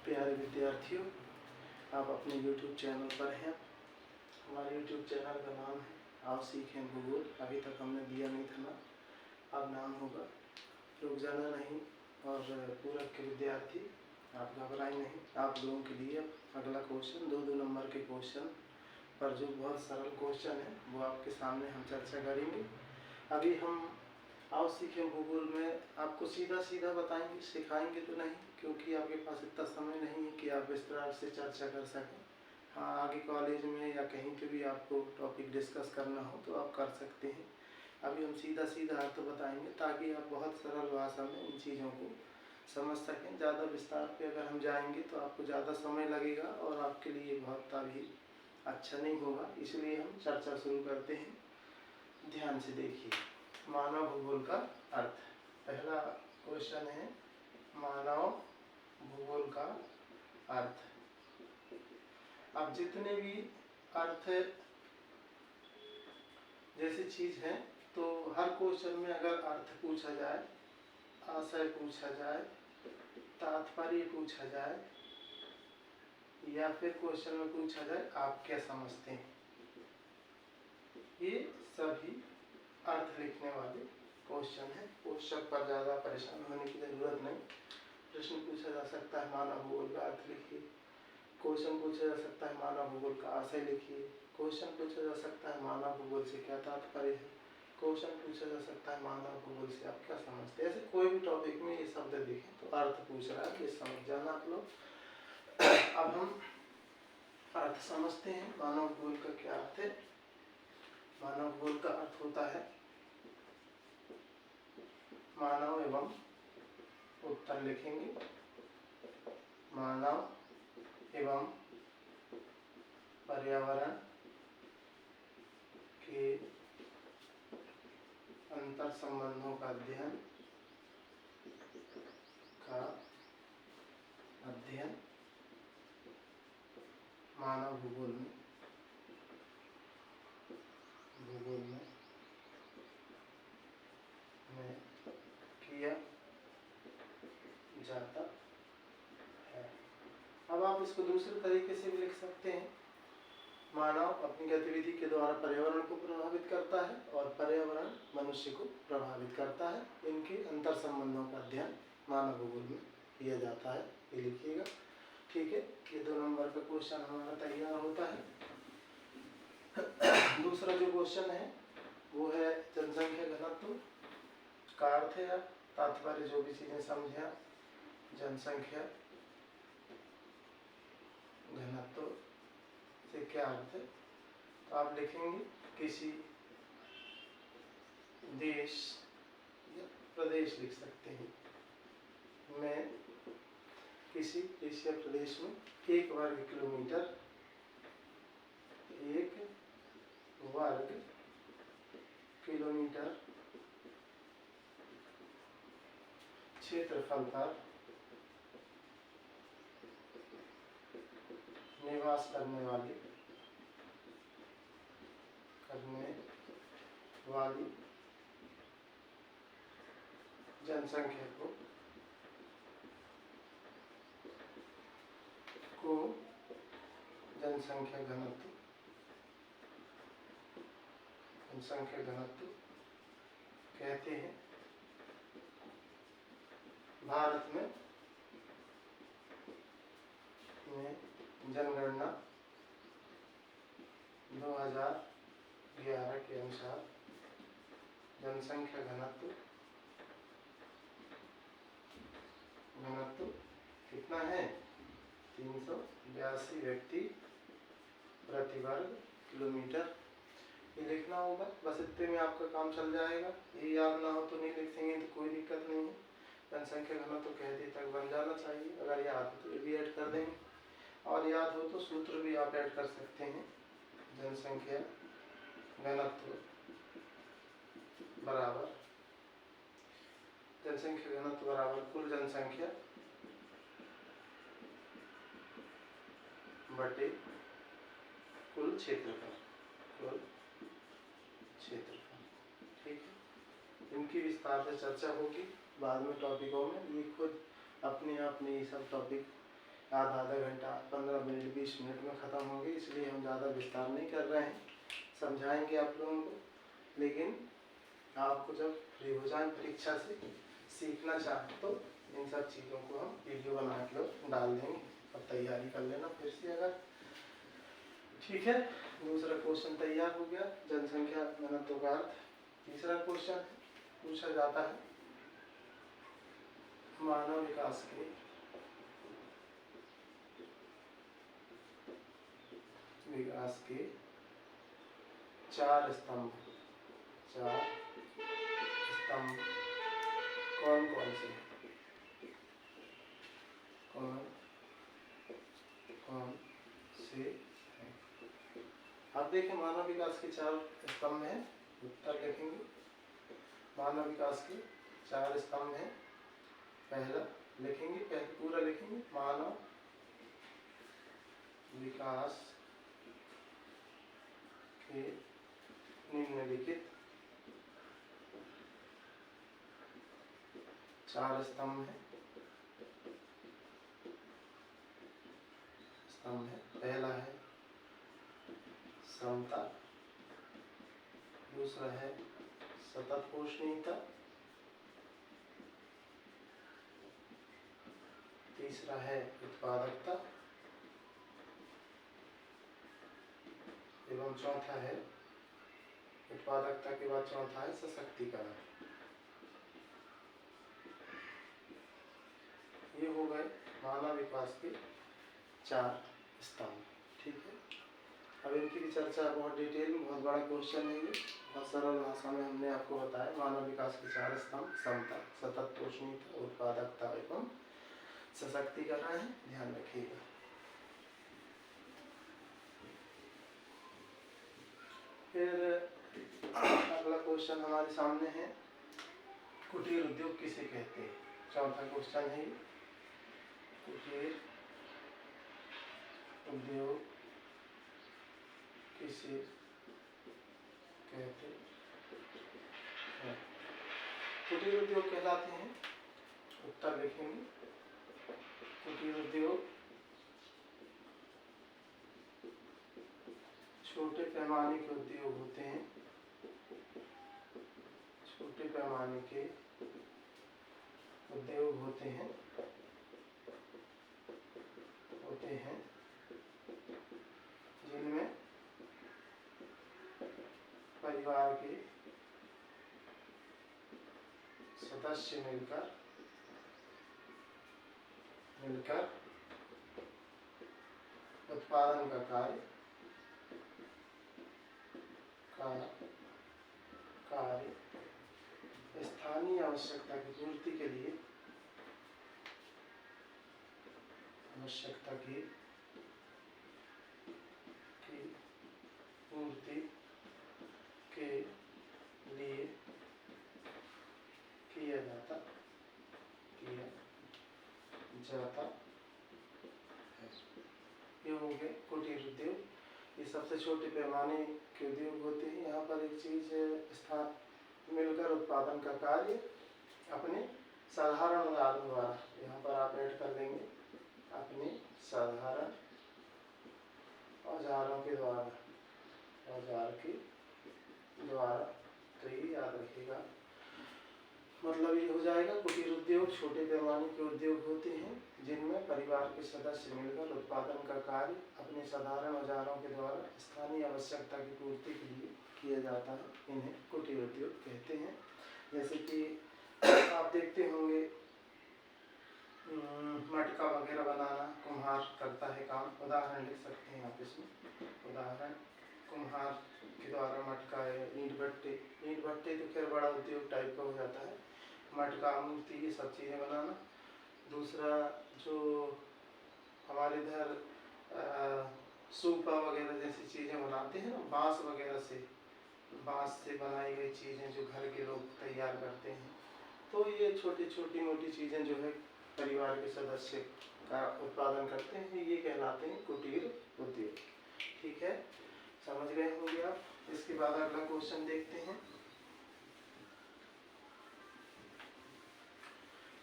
प्यारे विद्यार्थियों, आप अपने YouTube चैनल पर हैं। हमारे YouTube चैनल का नाम है आओ सीखें भूगोल। अभी तक हमने दिया नहीं था ना, अब नाम होगा। रुक जाना नहीं। और पूरक के विद्यार्थी आप घबराएं नहीं, आप लोगों के लिए अगला क्वेश्चन 2 नंबर के क्वेश्चन पर जो बहुत सरल क्वेश्चन है वो आपके सामने हम चर्चा करेंगे। अभी हम आओ सीखें भूगोल में आपको सीधा सीधा बताएंगे, सिखाएंगे तो नहीं, क्योंकि आपके पास इतना समय नहीं है कि आप विस्तार से चर्चा कर सकें। हाँ, आगे कॉलेज में या कहीं पे भी आपको टॉपिक डिस्कस करना हो तो आप कर सकते हैं। अभी हम सीधा सीधा अर्थ बताएंगे ताकि आप बहुत सरल भाषा में इन चीज़ों को समझ सकें। ज़्यादा विस्तार पे अगर हम जाएंगे तो आपको ज़्यादा समय लगेगा और आपके लिए बहुत भी अच्छा नहीं होगा, इसलिए हम चर्चा शुरू करते हैं। ध्यान से देखिए, मानव भूगोल का अर्थ। पहला क्वेश्चन है मानव भूगोल का अर्थ। अब जितने भी अर्थ जैसी चीज है तो हर क्वेश्चन में अगर अर्थ पूछा जाए, आशय पूछा जाए, तात्पर्य पूछा जाए या फिर क्वेश्चन में पूछा जाए आप क्या समझते हैं, ये सभी अर्थ लिखने वाले क्वेश्चन है। क्वेश्चन पर ज़्यादा परेशान होने की ज़रूरत नहीं। प्रश्न पूछा जा सकता है मानव भूगोल का अर्थ लिखिए, क्वेश्चन पूछा जा सकता है मानव भूगोल का आशय लिखिए, क्वेश्चन पूछा जा सकता है मानव भूगोल से क्या तात्पर्य है, क्वेश्चन पूछा जा सकता है मानव भूगोल से आप क्या समझते हैं। ऐसे कोई भी टॉपिक में ये शब्द देखें तो अर्थ पूछ रहा है, ये समझ जाना आप लोग। अब हम अर्थ समझते हैं मानव भूगोल का क्या अर्थ है। मानव भूगोल का अर्थ होता है मानव एवं उत्तर लिखेंगे, मानव एवं पर्यावरण के अंतर संबंधों का अध्ययन मानव भूगोल में किया जाता है। अब आप इसको दूसरे तरीके से भी लिख सकते हैं। मानव अपनी गतिविधि के द्वारा पर्यावरण को प्रभावित करता है और पर्यावरण मनुष्य को प्रभावित करता है। इनके अंतर संबंधों का अध्ययन मानव भूगोल में किया जाता है, ये लिखिएगा। ठीक है, ये 2 नंबर का क्वेश्चन हमारा तैयार होता है। दूसरा जो क्वेश्चन है वो है जनसंख्या घनत्व का अर्थ है या तात्पर्य, जो भी चीजें समझे। जनसंख्या घनत्व से क्या अर्थ है, तो आप लिखेंगे किसी देश या प्रदेश लिख सकते हैं में, किसी देश या प्रदेश में 1 वर्ग किलोमीटर क्षेत्रफल पर निवास करने वाली जनसंख्या को जनसंख्या घनत्व कहते हैं। भारत में जनगणना 2011 के अनुसार जनसंख्या घनत्व कितना है, 382 व्यक्ति प्रति वर्ग किलोमीटर। ये लिखना होगा, बस इतने में आपका काम चल जाएगा। ये याद ना हो तो नहीं लिखेंगे तो कोई दिक्कत नहीं है। जनसंख्या घनत्व कहते तक बन जाना चाहिए। अगर याद हो तो ये भी ऐड कर देंगे, और याद हो तो सूत्र भी आप ऐड कर सकते हैं। जनसंख्या घनत्व बराबर कुल जनसंख्या बटे कुल क्षेत्रफल। ठीक है, इनकी विस्तार से चर्चा होगी बाद में टॉपिकों में। ये खुद अपने आप में ये सब टॉपिक आधा आधा घंटा 15 मिनट 20 मिनट में ख़त्म होंगे, इसलिए हम ज़्यादा विस्तार नहीं कर रहे हैं। समझाएंगे आप लोगों को, लेकिन आपको जब फ्री हो जाए परीक्षा से, सीखना चाहें तो इन सब चीज़ों को हम वीडियो बना के डाल देंगे और तैयारी कर लेना फिर से अगर। ठीक है, दूसरा क्वेश्चन तैयार हो गया, जनसंख्या घनत्व का अर्थ। तीसरा क्वेश्चन पूछा जाता है मानव विकास के चार स्तंभ कौन कौन से हैं? अब देखें, मानव विकास के 4 स्तंभ हैं। उत्तर लिखेंगे, मानव विकास के 4 स्तंभ हैं। पहला लिखेंगे, पहले पूरा लिखेंगे, मानव विकास के निम्नलिखित 4 स्तंभ हैं। पहला है समता, दूसरा है सतत पोषणीयता, तीसरा है उत्पादकता एवं चौथा है, उत्पादकता के बाद चौथा है सशक्तिकरण। ये हो गए मानव विकास के 4 स्तंभ। ठीक है, अब इनकी भी चर्चा बहुत डिटेल में, बहुत बड़ा क्वेश्चन है ये, बहुत सरल भाषा में हमने आपको बताया। मानव विकास के 4 स्तंभ समता, सतत पोषणीयता, उत्पादकता एवं सशक्तिकरण है, ध्यान रखिएगा। फिर अगला क्वेश्चन हमारे सामने है, कुटीर उद्योग किसे कहते हैं? चौथा क्वेश्चन है, कुटीर उद्योग किसे कहते हैं? कुटीर उद्योग कहलाते हैं, उत्तर लिखेंगे, कुटीर उद्योग छोटे पैमाने के उद्योग होते हैं, छोटे पैमाने के उद्योग होते हैं जिनमें परिवार के सदस्य मिलकर उत्पादन का कार्य स्थानीय आवश्यकता की पूर्ति के लिए किया जाता है। ये हो गए कुटीर उद्योग। ये सबसे छोटे पैमाने के उद्योग होते हैं। यहाँ पर एक चीज स्थान मिलकर उत्पादन का कार्य अपने साधारण औजारों द्वारा, यहाँ पर आप ऐड कर लेंगे, अपने साधारण औजारों के द्वारा, तो ये याद रखिएगा। मतलब ये हो जाएगा, कुटीर उद्योग छोटे पैमाने के उद्योग होते हैं जिनमें परिवार के सदस्य मिलकर उत्पादन का कार्य अपने साधारण औजारों के द्वारा स्थानीय आवश्यकता की पूर्ति के लिए किया जाता है। इन्हें कुटीर उद्योग कहते हैं। जैसे कि आप देखते होंगे, मटका वगैरह बनाना कुम्हार करता है काम। उदाहरण लिख सकते हैं आप इसमें। उदाहरण, कुम्हार के द्वारा मटका है, ईंट भट्टे तो खैर बड़ा उद्योग टाइप का हो जाता है। मटका, मूर्ति, ये सब चीज़ें बनाना। दूसरा जो हमारे इधर सूपा वगैरह जैसी चीज़ें बनाते हैं ना, बांस से बनाई गई चीज़ें जो घर के लोग तैयार करते हैं। तो ये छोटी मोटी चीज़ें जो है परिवार के सदस्य का उत्पादन करते हैं, ये कहलाते हैं कुटीर उद्योग। ठीक है, समझ गए होंगे आप। इसके बाद अगला क्वेश्चन देखते हैं।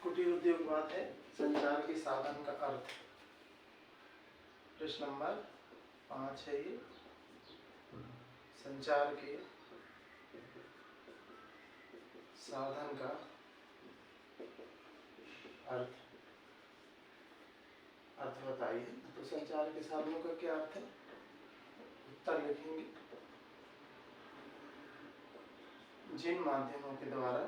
कुटीर उद्योग बात है संचार के साधन का अर्थ। प्रश्न नंबर 5 है ये, संचार के साधन का अर्थ बताइए। तो संचार के साधनों का क्या अर्थ है, उत्तर लिखेंगे। जिन माध्यमों के द्वारा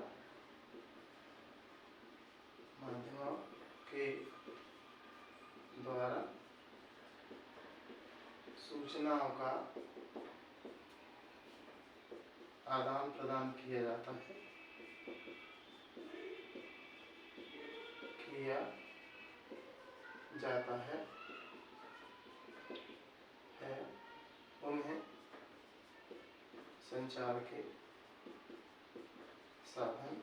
सूचनाओं का आदान प्रदान किया जाता है, उन्हें संचार के साधन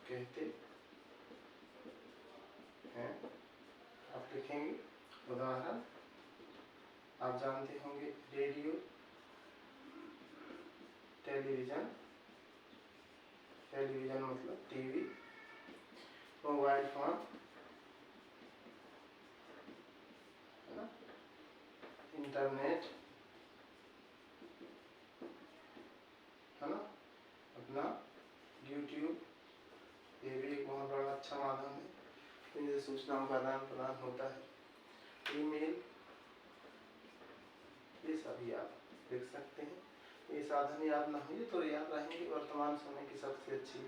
कहते हैं। आप लिखेंगे उदाहरण, आप जानते होंगे रेडियो, टेलीविजन मतलब टीवी, मोबाइल फोन, है ना, इंटरनेट, है ना, अपना यूट्यूब, ये भी एक बहुत बड़ा अच्छा माध्यम है जिनसे सूचनाओं का आदान प्रदान होता है। ईमेल, ये सभी आप लिख सकते हैं। ये साधन याद ना होंगे तो याद रहेंगे। वर्तमान समय की सबसे अच्छी,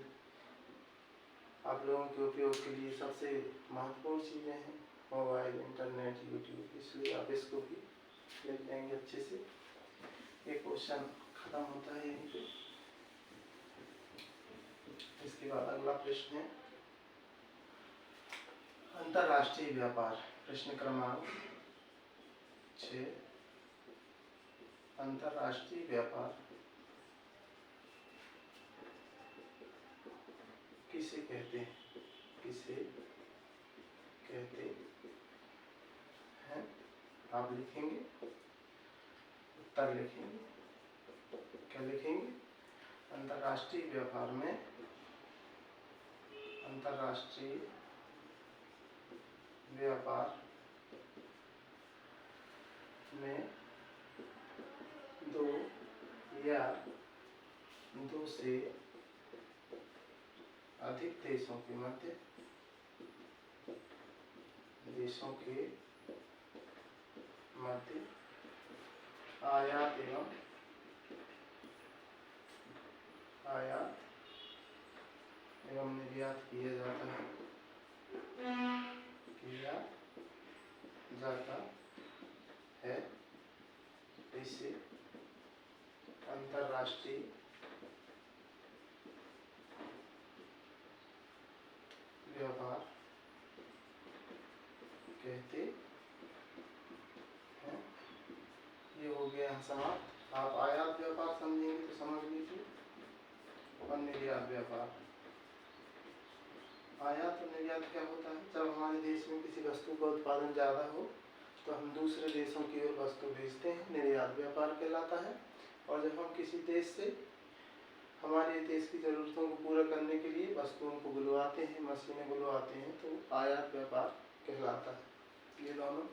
आप लोगों के उपयोग के लिए सबसे महत्वपूर्ण चीज़ें हैं मोबाइल, इंटरनेट, यूट्यूब, इसलिए आप इसको भी लिख लेंगे अच्छे से। ये क्वेश्चन खत्म होता है यहीं पे। इसके बाद अगला प्रश्न है अंतरराष्ट्रीय व्यापार। प्रश्न क्रमांक 6, अंतरराष्ट्रीय व्यापार किसे कहते हैं? आप लिखेंगे, उत्तर लिखेंगे। क्या लिखेंगे? अंतरराष्ट्रीय व्यापार में दो या दो से अधिक देशों के मध्य आयात एवं निर्यात किया जाता है। इसे अंतरराष्ट्रीय व्यापार कहते हैं। ये हो गया समाप्त। आप आयात व्यापार समझेंगे तो समझ लीजिए, और निर्यात व्यापार। आयात और निर्यात क्या होता है? जब हमारे देश में किसी वस्तु का उत्पादन ज़्यादा हो तो हम दूसरे देशों की ओर वस्तु भेजते हैं, निर्यात व्यापार कहलाता है। और जब हम किसी देश से हमारे देश की ज़रूरतों को पूरा करने के लिए वस्तुओं को बुलवाते हैं, मशीनें बुलवाते हैं, तो आयात व्यापार कहलाता है। ये दोनों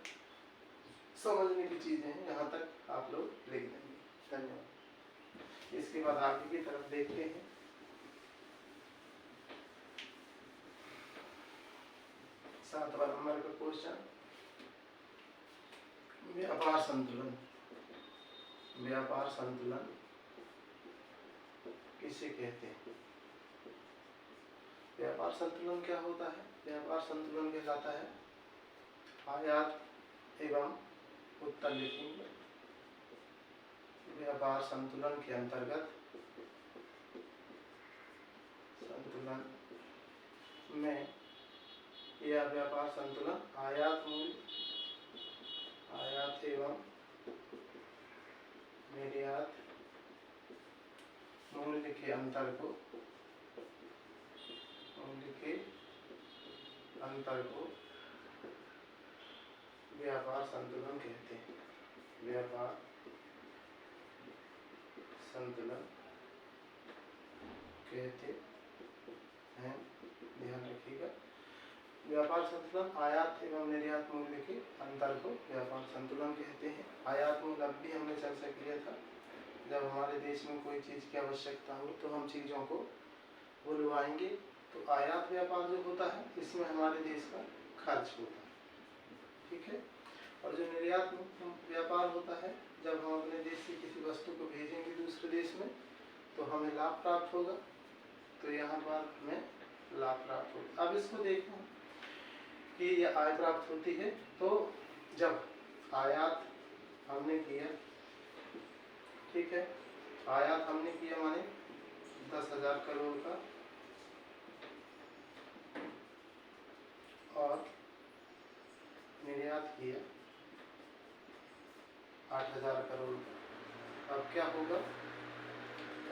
समझने की चीज़ें हैं, यहाँ तक आप लोग लिख देंगे। धन्यवाद। इसके बाद आगे की तरफ देखते हैं। 7वां नंबर का क्वेश्चन, व्यापार संतुलन किसे कहते हैं? व्यापार संतुलन क्या होता है? व्यापार संतुलन कहलाता है आयात एवं, उत्तर लिखेंगे। व्यापार संतुलन के अंतर्गत में यह व्यापार संतुलन आयात एवं निर्यात मूल्य के अंतर को व्यापार संतुलन कहते हैं। व्यापार संतुलन कहते हैं, ध्यान रखिएगा। व्यापार संतुलन आयात एवं निर्यात मूल्य के अंतर को व्यापार संतुलन कहते हैं। आयात मूल्य अब भी हमने चर्चा किया था, जब हमारे देश में कोई चीज़ की आवश्यकता हो तो हम चीज़ों को बुलवाएंगे, तो आयात व्यापार जो होता है इसमें हमारे देश का खर्च होता है, ठीक है। और जो निर्यात व्यापार होता है, जब हम अपने देश से किसी वस्तु को भेजेंगे दूसरे देश में तो हमें लाभ प्राप्त होगा, तो यहाँ पर हमें लाभ प्राप्त होगा। अब इसको देखना कि ये आय प्राप्त होती है, तो जब आयात हमने किया, ठीक है, आयात हमने किया माने 10,000 करोड़ का और निर्यात किया 8,000 करोड़ का। अब क्या होगा,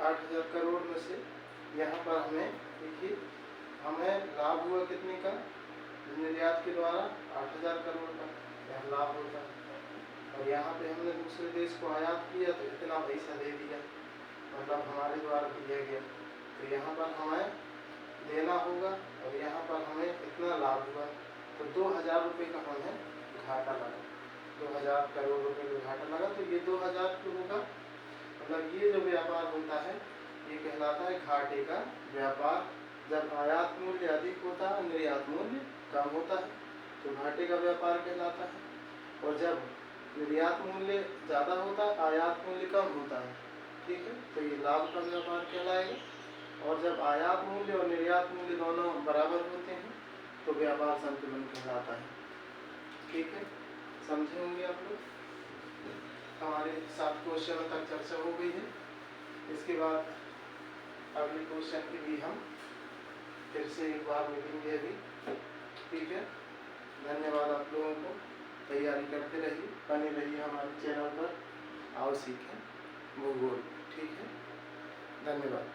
8,000 करोड़ में से यहाँ पर हमें देखिए हमें लाभ हुआ कितने का, निर्यात के द्वारा 8,000 करोड़ का यह लाभ होता है। और यहाँ पे हमने दूसरे देश को आयात किया तो इतना पैसा दे दिया, मतलब हमारे द्वारा दिया गया, तो यहाँ पर हमें देना होगा और यहाँ पर हमें इतना लाभ हुआ, तो 2,000 रुपये का हमें घाटा लगा, 2,000 करोड़ रुपये का घाटा लगा। तो ये 2,000 क्यों होगा, मतलब ये जो व्यापार होता है ये कहलाता है घाटे का व्यापार। जब आयात मूल्य अधिक होता है, निर्यात मूल्य कम होता है, तो घाटे का व्यापार कहलाता है। और जब निर्यात मूल्य ज़्यादा होता है, आयात मूल्य कम होता है, ठीक है, तो ये लाभ का व्यापार कहलाएगा। और जब आयात मूल्य और निर्यात मूल्य दोनों बराबर होते हैं तो व्यापार संतुलन कहलाता है, ठीक है। समझे होंगे आप लोग। हमारे 7 क्वेश्चन तक चर्चा हो गई है, इसके बाद अगले क्वेश्चन की भी हम फिर से एक बार मिलेंगे अभी, ठीक है। धन्यवाद आप लोगों को, तैयारी करते रहिए, बने रहिए हमारे चैनल पर, आओ सीखें भूगोल, ठीक है। धन्यवाद।